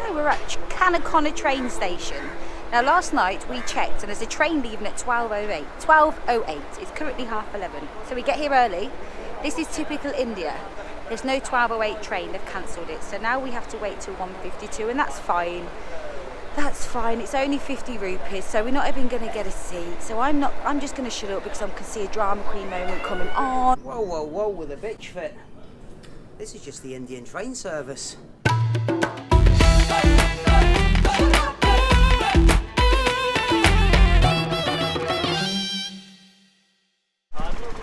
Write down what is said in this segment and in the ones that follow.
So we're at Gokarna train station. Now last night we checked and there's a train leaving at 12:08. 12:08. It's currently 11:30. So we get here early. This is typical India. There's no 12:08 train, they've cancelled it. So now we have to wait till 1:52 and that's fine. That's fine, it's only 50 rupees, so we're not even going to get a seat. So I'm just going to shut up because I can see a drama queen moment coming on. Whoa, whoa, whoa with a bitch fit. This is just the Indian train service.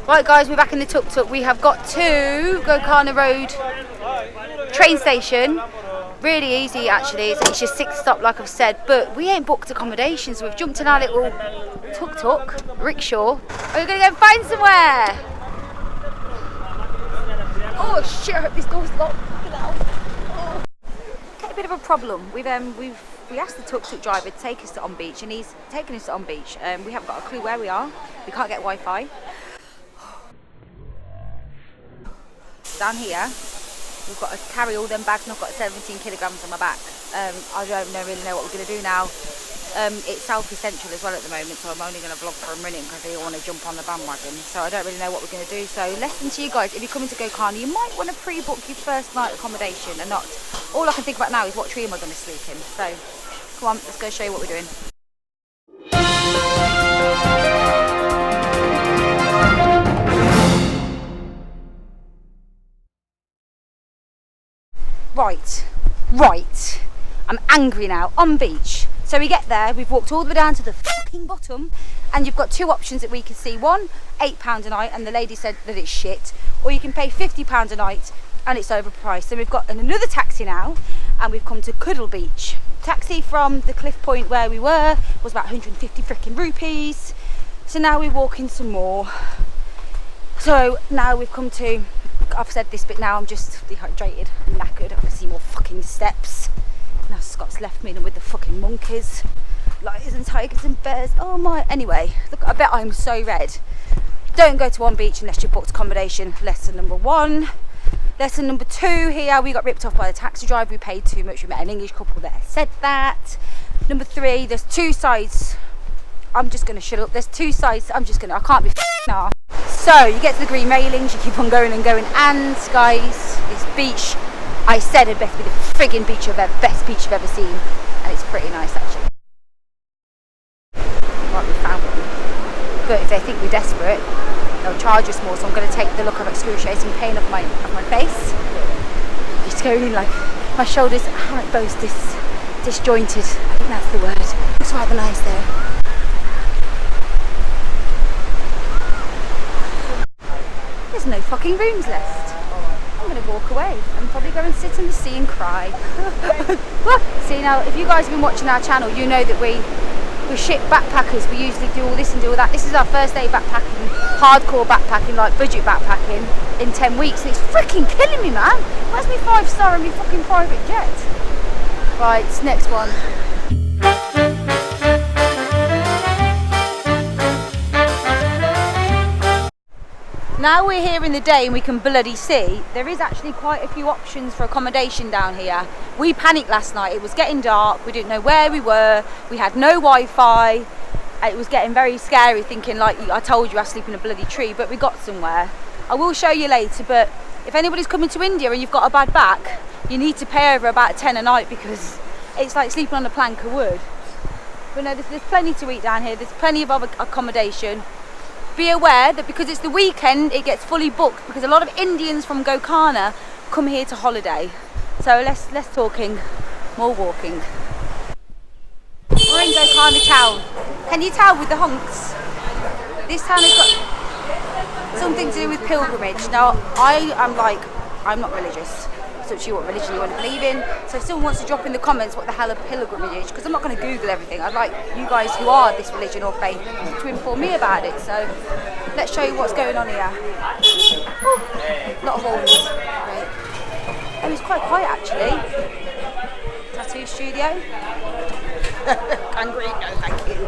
Right guys, we're back in the tuk-tuk. We have got to Gokarna Road train station. Really easy actually, it's just 6 stop like I've said, but we ain't booked accommodation, so we've jumped in our little tuk-tuk, rickshaw. We're gonna go and find somewhere. Oh shit, I hope this door's locked. Oh. Got a bit of a problem. We asked the tuk-tuk driver to take us to On Beach and he's taken us to On Beach. We haven't got a clue where we are. We can't get Wi-Fi. Down here, we've got to carry all them bags and I've got 17 kilograms on my back. I don't really know what we're going to do now. It's South Central as well at the moment, so I'm only going to vlog for a minute because they all want to jump on the bandwagon. So I don't really know what we're going to do. So listen to you guys, if you're coming to Gokarna, you might want to pre-book your first night accommodation and not. All I can think about now is what tree am I going to sleep in. So come on, let's go show you what we're doing. Right, I'm angry now. On Beach. So we get there, we've walked all the way down to the fucking bottom and you've got 2 options that we can see. One, £8 a night and the lady said that it's shit, or you can pay £50 a night and it's overpriced. So we've got another taxi now and we've come to Kudle Beach. Taxi from the cliff point where we were was about 150 freaking rupees. So now we're walking some more. So now we've come to, I've said this bit now, I'm just dehydrated and knackered. I can see more fucking steps. Now Scott's left me with the fucking monkeys, lions and tigers and bears. Oh my, anyway, look, I bet I'm so red. Don't go to On Beach unless you've booked accommodation. Lesson number 1. Lesson number 2, here we got ripped off by the taxi driver. We paid too much. We met an English couple there said that. Number 3, there's 2 sides. I'm just going to shut up. There's 2 sides. I can't be f***ing. So you get to the green railings, you keep on going and going, and guys, this beach, I said it best be the friggin' best beach I've ever seen, and it's pretty nice actually. Right, we found one. But if they think we're desperate, they'll charge us more, so I'm going to take the look of excruciating pain off my face. Just going in like, my shoulders aren't both disjointed, I think that's the word. Looks rather nice there. There's no fucking rooms left. I'm going to walk away and probably go and sit in the sea and cry. See, now if you guys have been watching our channel, you know that we're shit backpackers. We usually do all this and do all that. This is our first day backpacking, hardcore backpacking, like budget backpacking in 10 weeks, and it's freaking killing me, man. Where's me 5-star and me fucking private jet? Right, next one. Now we're here in the day and we can bloody see, there is actually quite a few options for accommodation down here. We panicked last night, it was getting dark, we didn't know where we were, we had no Wi-Fi, it was getting very scary thinking like, I told you I sleep in a bloody tree, but we got somewhere. I will show you later, but if anybody's coming to India and you've got a bad back, you need to pay over about 10 a night because it's like sleeping on a plank of wood. But no, there's plenty to eat down here, there's plenty of other accommodation. Be aware that because it's the weekend, it gets fully booked because a lot of Indians from Gokarna come here to holiday. So less talking, more walking. We're in Gokarna town. Can you tell with the honks? This town has got something to do with pilgrimage. Now, I'm not religious. It's up to you what religion you want to believe in. So if someone wants to drop in the comments what the hell a pilgrimage is, because I'm not going to Google everything. I'd like you guys who are this religion or faith to inform me about it. So let's show you what's going on here. Ooh, a lot of walls. Great. And it's quite quiet actually. Tattoo studio. Angry, no thank you.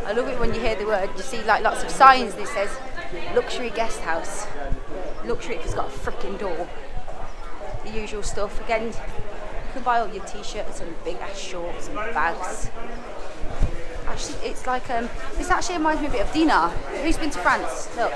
I love it when you hear the word, you see like lots of signs that says luxury guest house. Luxury if it's got a freaking door. The usual stuff. Again, can buy all your t-shirts and big ass shorts and bags. Actually, it's like this actually reminds me a bit of Dinar. Who's been to France? Look.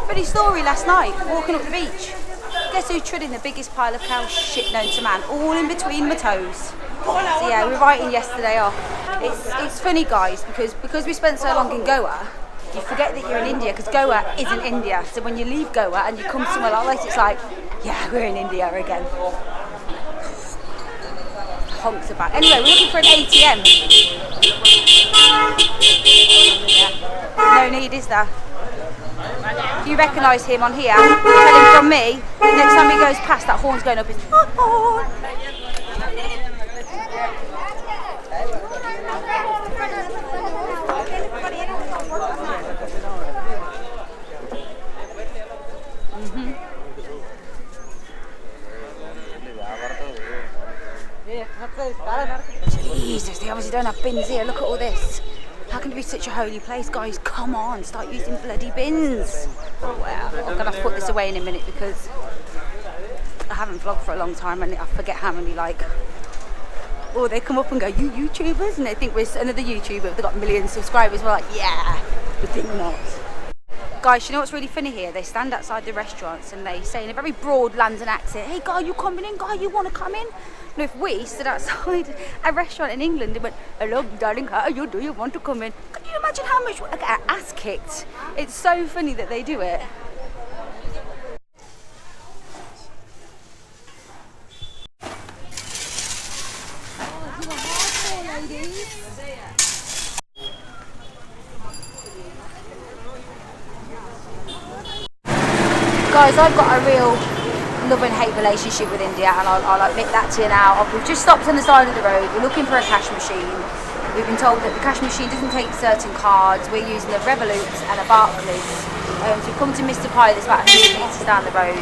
Funny story last night, walking up the beach. Guess who trod in the biggest pile of cow shit known to man, all in between my toes. So yeah, we're writing yesterday off. It's funny, guys, because we spent so long in Goa, you forget that you're in India, because Goa isn't India. So when you leave Goa and you come somewhere like this, it's like, yeah, we're in India again. Honks about. Anyway, we're looking for an ATM. Yeah. No need, is there? If you recognise him on here, tell him from me, next time he goes past, that horn's going up his horn. Jesus, they obviously don't have bins here. Look at all this. How can it be such a holy place, guys? Come on, start using bloody bins. Well, I'm gonna have to put this away in a minute because I haven't vlogged for a long time and I forget how many or they come up and go, you YouTubers, and they think we're another YouTuber. They've got millions of subscribers. We're like, yeah, we think not. Guys, you know what's really funny here? They stand outside the restaurants and they say in a very broad London accent, hey guy, you coming in? Guy, you want to come in? Now if we stood outside a restaurant in England and went, hello darling, how are you? Do you want to come in? Can you imagine how much I get our ass kicked? It's so funny that they do it. Guys, I've got a real love and hate relationship with India, and I'll admit that to you now. We've just stopped on the side of the road. We're looking for a cash machine. We've been told that the cash machine doesn't take certain cards. We're using a Revolut and a Barclays. So we've come to Mr. Pie that's about 100 metres down the road.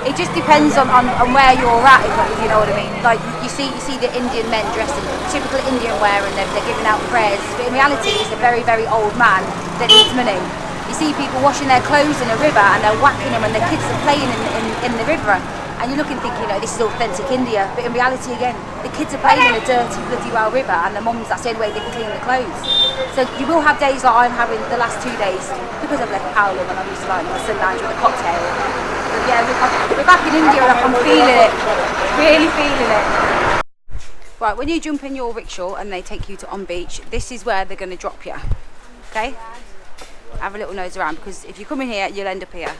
It just depends on where you're at, if you know what I mean. Like you see the Indian men dressed in typical Indian wear and they're giving out prayers. But in reality, it's a very, very old man that needs money. You see people washing their clothes in a river and they're whacking them and their kids are playing in the river. And you're looking thinking, this is authentic India. But in reality, again, the kids are playing in a dirty, bloody well river and the mums, that's the only way they can clean the clothes. So you will have days like I'm having the last 2 days because I've left Howlem and I'm used to like my sun lounge with a cocktail. But yeah, we're back in India and I'm feeling it. Really feeling it. Right, when you jump in your rickshaw and they take you to On Beach, this is where they're going to drop you. Okay? Have a little nose around because if you come in here, you'll end up here.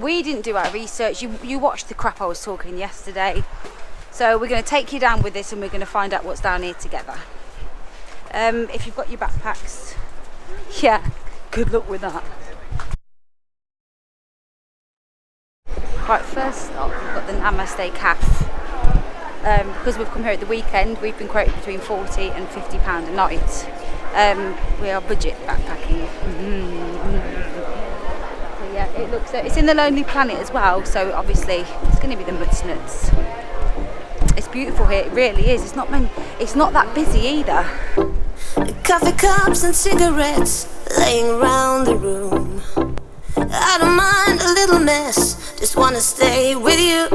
We didn't do our research. You watched the crap I was talking yesterday. So we're going to take you down with this and we're going to find out what's down here together. If you've got your backpacks, yeah, good luck with that. Right, first stop, we've got the Namaste Cafe. Because we've come here at the weekend, we've been quoted between £40 and £50 a night. We are budget backpacking. So yeah, it looks. It's in the Lonely Planet as well, so obviously it's going to be the mud nuts. It's beautiful here. It really is. It's not that busy either. Coffee cups and cigarettes laying around the room. I don't mind a little mess. Just wanna stay with you,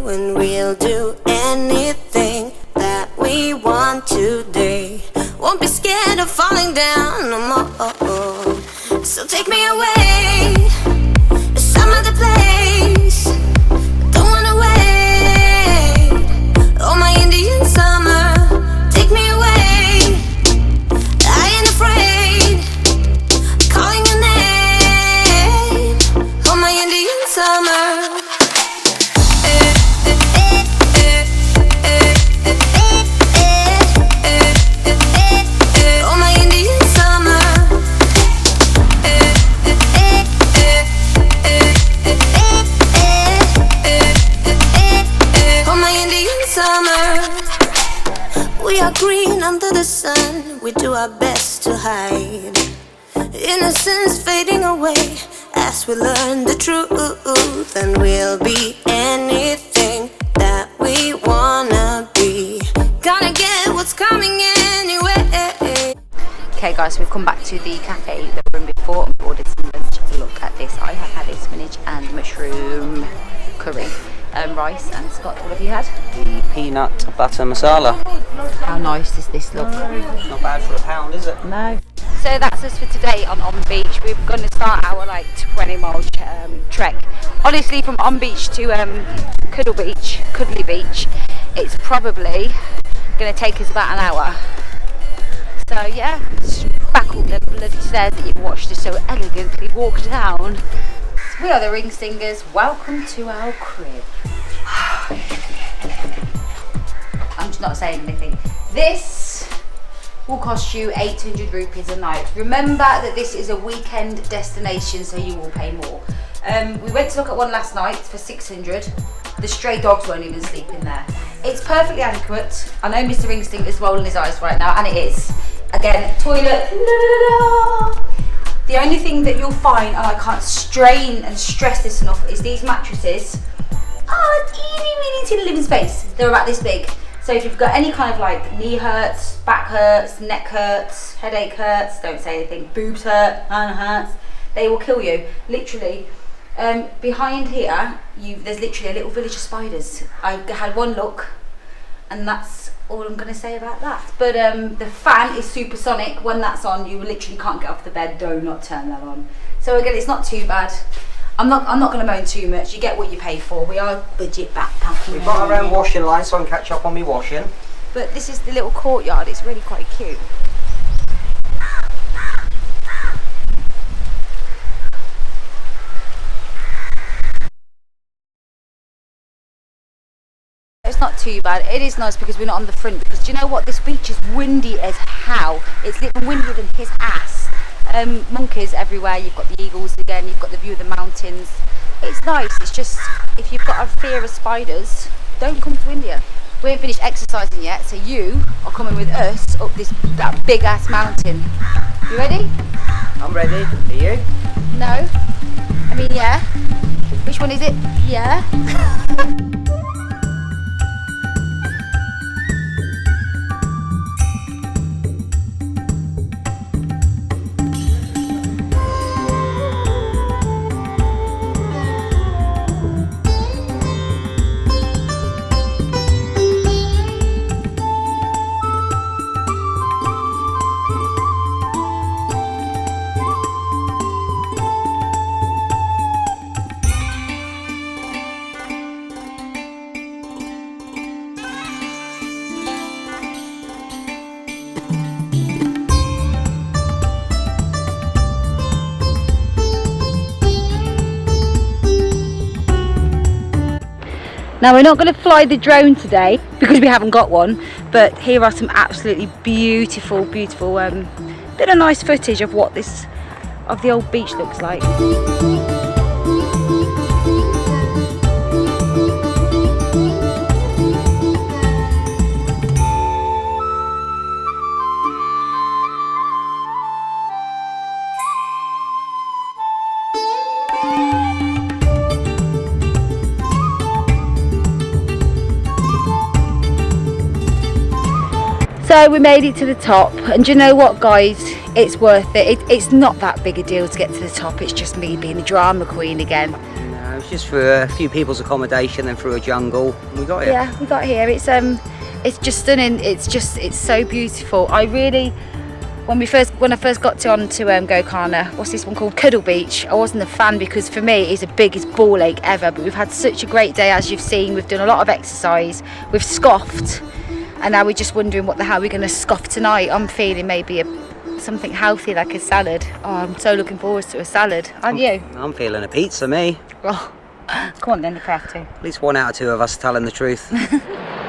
and we'll do anything that we want today. Won't be scared of falling down no more. So take me away to some other place. Don't wanna wait. Oh, my Indian summer, take me away. I ain't afraid. Calling your name. Oh, my Indian summer. We are green under the sun. We do our best to hide innocence fading away as we learn the truth. And we'll be anything that we wanna be. Okay guys, so we've come back to the cafe that we were in before and ordered some lunch. Look at this. I have had a spinach and mushroom curry, rice. And Scott, what have you had? The peanut butter masala. How nice does this look? Not bad for £1, is it? No. So that's us for today on Beach. We're going to start our like 20-mile trek. Honestly, from On Beach to Kudle Beach, it's probably going to take us about an hour. So yeah, back up the bloody stairs that you've watched us so elegantly walk down. We are the Ring Singers. Welcome to our crib. I'm just not saying anything. This will cost you 800 rupees a night. Remember that this is a weekend destination, so you will pay more. We went to look at one last night for 600. The stray dogs won't even sleep in there. It's perfectly adequate. I know Mr. Ringsting is rolling his eyes right now, and it is. Again, toilet. The only thing that you'll find, and I can't strain and stress this enough, is these mattresses are teeny weeny living space. They're about this big. So if you've got any kind of like knee hurts, back hurts, neck hurts, headache hurts, don't say anything, boobs hurt, hand hurts, they will kill you. Literally, behind here, there's literally a little village of spiders. I had one look, and that's all I'm going to say about that. But the fan is supersonic. When that's on, you literally can't get off the bed. Do not turn that on. So again, it's not too bad. I'm not going to moan too much. You get what you pay for. We are budget backpacking. We've got our own washing line, so I can catch up on me washing. But this is the little courtyard. It's really quite cute. It's not too bad. It is nice because we're not on the front, because do you know what? This beach is windy as hell. It's even windier than his ass. Monkeys everywhere. You've got the eagles again. You've got the view of the mountains. It's nice. It's just, if you've got a fear of spiders, don't come to India. We ain't finished exercising yet, so you are coming with us up that big ass mountain. You ready? I'm ready. Are you? No. I mean, yeah. Which one is it? Yeah. Now we're not going to fly the drone today because we haven't got one, but here are some absolutely beautiful, bit of nice footage of what the old beach looks like. So we made it to the top, and do you know what guys, it's worth it. It's not that big a deal to get to the top. It's just me being a drama queen again. No, it's just for a few people's accommodation and through a jungle. We got here. Yeah, we got here. It's just stunning. It's so beautiful. I really, when I first got onto Gokarna, what's this one called, Kudle Beach, I wasn't a fan because for me it's the biggest ball ache ever. But we've had such a great day, as you've seen. We've done a lot of exercise. We've scoffed. And now we're just wondering what the hell we're going to scoff tonight. I'm feeling maybe something healthy like a salad. Oh, I'm so looking forward to a salad. Aren't you? I'm feeling a pizza, me. Oh, come on then, if I have to. At least 1 out of 2 of us telling the truth.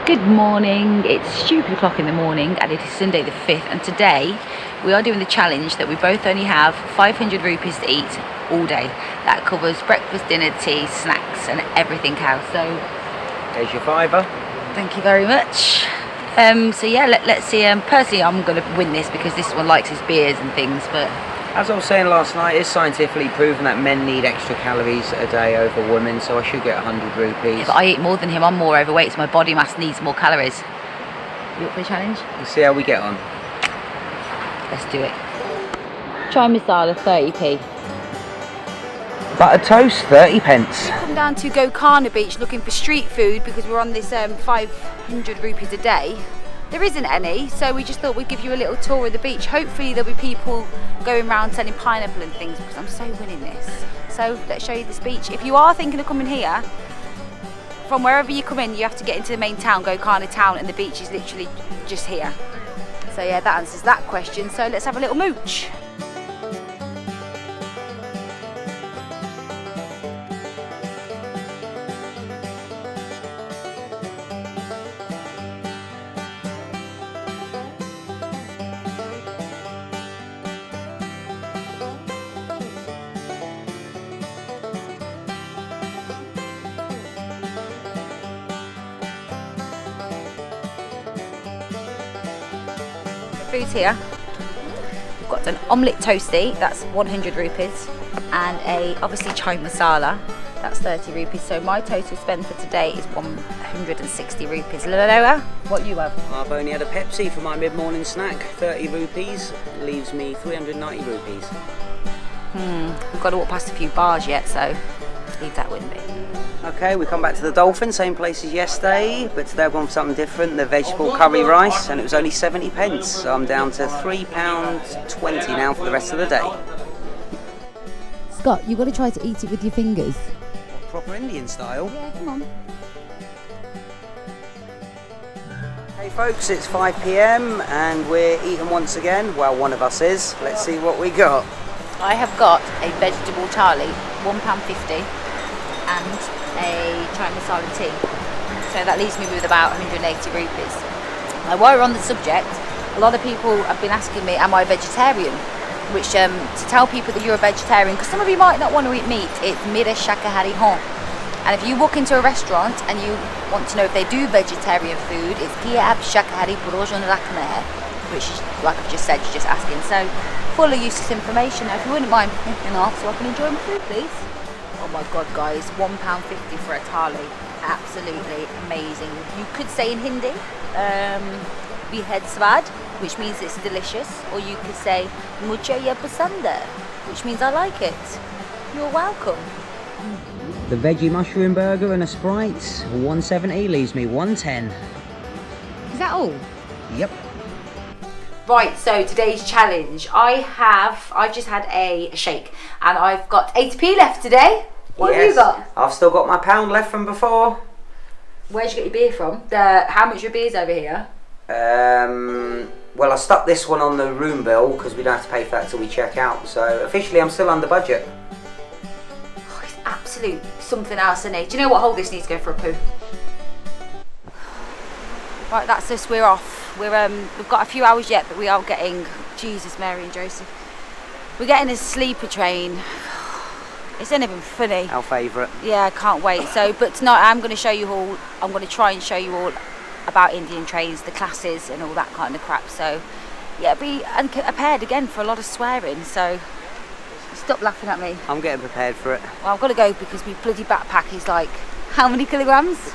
Good morning. It's stupid o'clock in the morning, and it is Sunday the 5th. And today we are doing the challenge that we both only have 500 rupees to eat all day. That covers breakfast, dinner, tea, snacks, and everything else. So There's your £5. thank you very much. So yeah, let's see. Personally, I'm going to win this because this one likes his beers and things. But as I was saying last night, it's scientifically proven that men need extra calories a day over women, so I should get 100 rupees. Yeah, but I eat more than him. I'm more overweight, so my body mass needs more calories. You up for the challenge? We'll see how we get on. Let's do it. chai masala, 30p. Butter toast, 30 pence. Come down to Gokarna beach looking for street food because we're on this 500 rupees a day. There isn't any, so we just thought we'd give you a little tour of the beach. Hopefully there'll be people going around selling pineapple and things because I'm so winning this. So let's show you this beach. If you are thinking of coming here, from wherever you come in, you have to get into the main town, Gokarna town, and the beach is literally just here. So yeah, that answers that question. So let's have a little mooch. Food's here. We've got an omelette toasty, that's 100 rupees, and a obviously chai masala, that's 30 rupees. So my total spend for today is 160 rupees. Lola, what you have? I've only had a Pepsi for my mid-morning snack, 30 rupees, leaves me 390 rupees. We've got to walk past a few bars yet, so leave that with me. Okay, we come back to the Dolphin, same place as yesterday, but today I've gone for something different, the vegetable curry rice, and it was only 70 pence, so I'm down to £3.20 now for the rest of the day. Scott, you've got to try to eat it with your fingers. Proper Indian style. Yeah, come on. Hey folks, it's 5 PM and we're eating once again, well one of us is. Let's see what we got. I have got a vegetable thali, £1.50, and a chai masala tea. So that leaves me with about 180 rupees. Now while we're on the subject, a lot of people have been asking me, am I a vegetarian? Which to tell people that you're a vegetarian, because some of you might not want to eat meat, it's mera shakahari hon. And if you walk into a restaurant and you want to know if they do vegetarian food, it's kiya ab shakahari purojon rakhna hai, which is, like I've just said, you're just asking. So full of useless information. Now if you wouldn't mind picking off so I can enjoy my food, please. Oh my god guys, £1.50 for a thali, absolutely amazing. You could say in Hindi, behed swad, which means it's delicious, or you could say mujhe ye pasand hai, which means I like it. You're welcome. The veggie mushroom burger and a Sprite, 170 leaves me 110. Is that all? Yep. Right, so today's challenge, I've just had a shake and I've got 80p left today. What have you got? I've still got my £1 left from before. Where'd you get your beer from? How much your beer's over here? Well, I stuck this one on the room bill because we don't have to pay for that till we check out. So officially I'm still under budget. Oh, it's absolute something else, isn't it? Do you know what? Hold this, needs to go for a poo. Right, that's us, we're off. We've got a few hours yet, but we are getting, Jesus, Mary and Joseph. We're getting a sleeper train. It's not even funny. Our favourite. Yeah, I can't wait. So, but tonight I'm going to show you all, I'm going to try and show you all about Indian trains, the classes and all that kind of crap. So, yeah, be prepared again for a lot of swearing. So, stop laughing at me. I'm getting prepared for it. Well, I've got to go because my bloody backpack is like, how many kilograms?